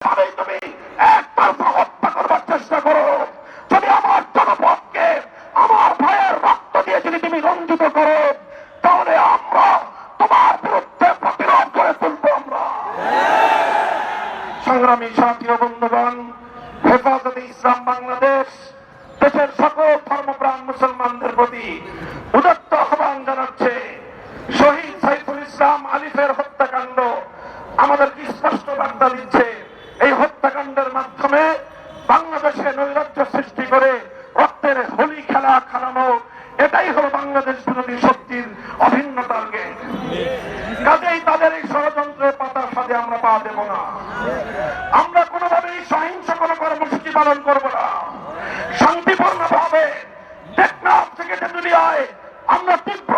তুমি একতরফা হত্যা করবার চেষ্টা করো, যদি আমার জনপদকে আমার ভাইয়ের রক্ত দিয়ে যদি তুমি রঞ্জিত করো, তাহলে আমরা তোমার বিরুদ্ধে প্রতিরোধ করে তুলব। আমরা সংগ্রামী সাথী ও বন্ধুগণ, হেফাজতে ইসলাম বাংলাদেশ দেশের সকল ধর্মপ্রাণ মুসলমানদের প্রতি উদাত্ত আহ্বান জানাচ্ছে। শহীদ সাইফুল ইসলাম আলিফের হত্যাকাণ্ড আমাদেরকে স্পষ্ট বার্তা দিচ্ছে। এই হত্যাকাণ্ডের মাধ্যমে বাংলাদেশে নৈরাজ্য সৃষ্টি করে রক্তের হোলি খেলা খেলানো, এটাই হলো বাংলাদেশ বিরোধী শক্তির অভিন্ন টার্গেট। কাজেই তাদের এই ষড়যন্ত্রের পাতার সাথে আমরা পা দেব না। আমরা কোনোভাবেই সহিংস কোনো কর্মসূচি পালন করব না। শান্তিপূর্ণ ভাবে টেকনাফ থেকে তেঁতুলিয়ায় আমরা তীব্র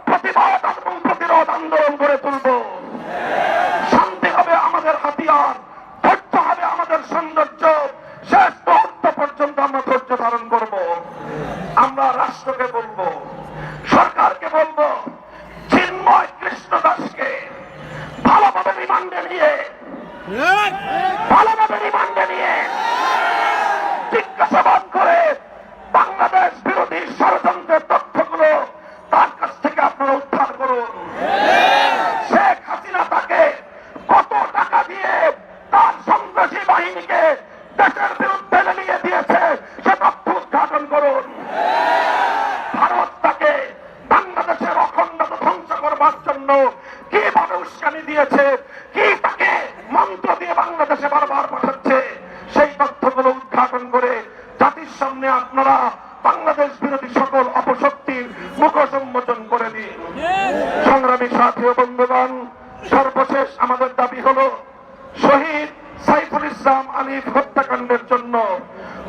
প্রতিবাদ এবং প্রতিরোধ আন্দোলন করে তুলব। শান্তি হবে আমাদের হাতিয়ার, ধৈর্য হবে আমাদের সৌন্দর্য। শেষ মুহূর্ত পর্যন্ত আমরা ধৈর্য ধারণ করব। আমরা রাষ্ট্রকে বলবো, সরকারকে বলবো, চিন্ময় কৃষ্ণ দাসকে ভালোভাবে রিমান্ডে নিয়ে জিজ্ঞাসাবাদ করে বাংলাদেশ বিরোধী ষড়যন্ত্রের তথ্যগুলো তার কাছ থেকে আপনারা উদ্ধার করুন। শেখ হাসিনা তাকে কত টাকা দিয়ে তার সন্ত্রাসী বাহিনীকে দেশের বিরুদ্ধে লেলিয়ে দিয়েছে সে তথ্য উদ্ঘাটন করুন। ভারত তাকে বাংলাদেশের অখণ্ডতা ধ্বংস করবার জন্য কিভাবে উস্কানি দিয়েছে, কি তাকে মন্ত্র দিয়ে বাংলাদেশে বারবার পাঠাচ্ছে, সেই তথ্যগুলো উদ্ঘাটন করে জাতির সামনে আপনারা বাংলাদেশ বিরোধী সকল অপশক্তির মুখোশ উন্মোচন করে দিন। সংগ্রামী সাথী ও বন্ধুগণ, সর্বশেষ আমাদের দাবি হলো শহীদ সাইফুল ইসলাম আলিফ হত্যাকাণ্ডের জন্য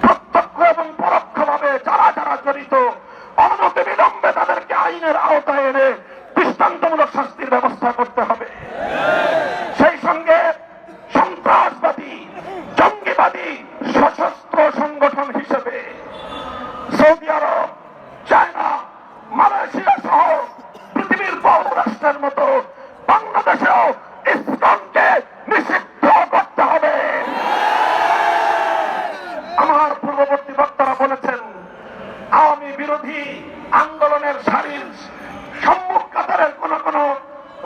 প্রত্যক্ষ এবং পরোক্ষভাবে যারা যারা জড়িত অনতিবিলম্বে তাদেরকে আইনের আওতায় এনে দৃষ্টান্তমূলক শাস্তির ব্যবস্থা করতে হবে। সেই সঙ্গে সন্ত্রাসবাদী জঙ্গিবাদী সশস্ত্র সংগঠন হিসেবে সৌদি আরব, চায়না, মালয়েশিয়া সহ পৃথিবীর বহু রাষ্ট্রের মতো বাংলাদেশেও ইসলামকে নিষিদ্ধ করতে হবে। আমার পূর্ববর্তী বক্তারা বলেছেন, আওয়ামী বিরোধী আন্দোলনের সারির সম্মুখ কাতারের কোন কোন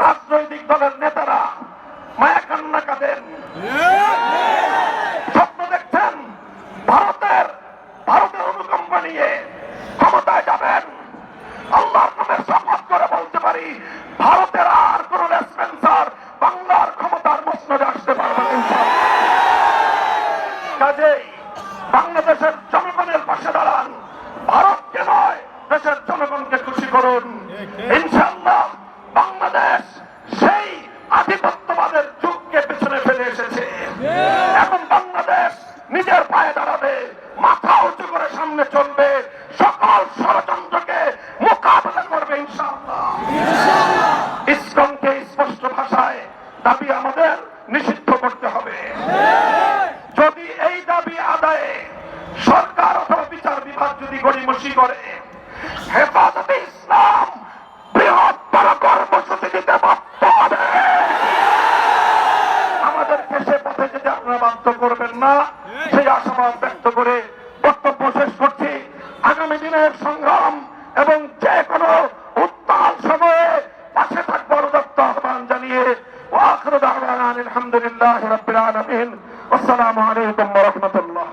রাজনৈতিক দলের নেতারা মায়া কান্না কাঁদেন, স্বপ্ন দেখছেন ভারতের অনুকম্পা নিয়ে ক্ষমতায় যাবেন। আল্লাহর নামে শপথ করে বলতে পারি, ভারতের আর কোন রেসপেন্সার বাংলার ক্ষমতার মসনদে আসতে পারবে না। কাজেই বাংলাদেশের জনগণের পাশে দাঁড়ান, ভারতকে নয় দেশের জনগণকে খুশি করুন। ইনশাআল্লাহ বাংলাদেশ সেই আধিপত্যবাদের যুগকে পেছনে ফেলে এসেছে। এখন বাংলাদেশ নিজের পায়ে দাঁড়াবে, মাথা উঁচু করে সামনে চলবে, সকল ষড়যন্ত্রকে মোকাবেলা করবে ইনশাআল্লাহ। ইসলামকে স্পষ্ট ভাষায় দাবি আমাদের নিষিদ্ধ করতে হবে। যদি এই দাবি আদায়ে সরকার অথবা বিচার বিভাগ যদি গড়িমসি করে, হেফাজতে ইসলাম বৃহত্তর কর্মসূচি দিতে বাধ্য হবে। আমাদেরকে সে পথে যদি আপনারা বাধ্য করবেন না, সেই আশাবাদ ব্যক্ত করে বক্তব্য শেষ করছি। আগামী দিনের সংগ্রাম এবং যে কোনো উত্তাল সময়ে পাশে থাকবার উদাত্ত আহ্বান জানিয়ে ওয়া আখিরু দাওয়ানা আলহামদুলিল্লাহি রাব্বিল আলামিন। আসসালামু আলাইকুম ওয়া রাহমাতুল্লাহ।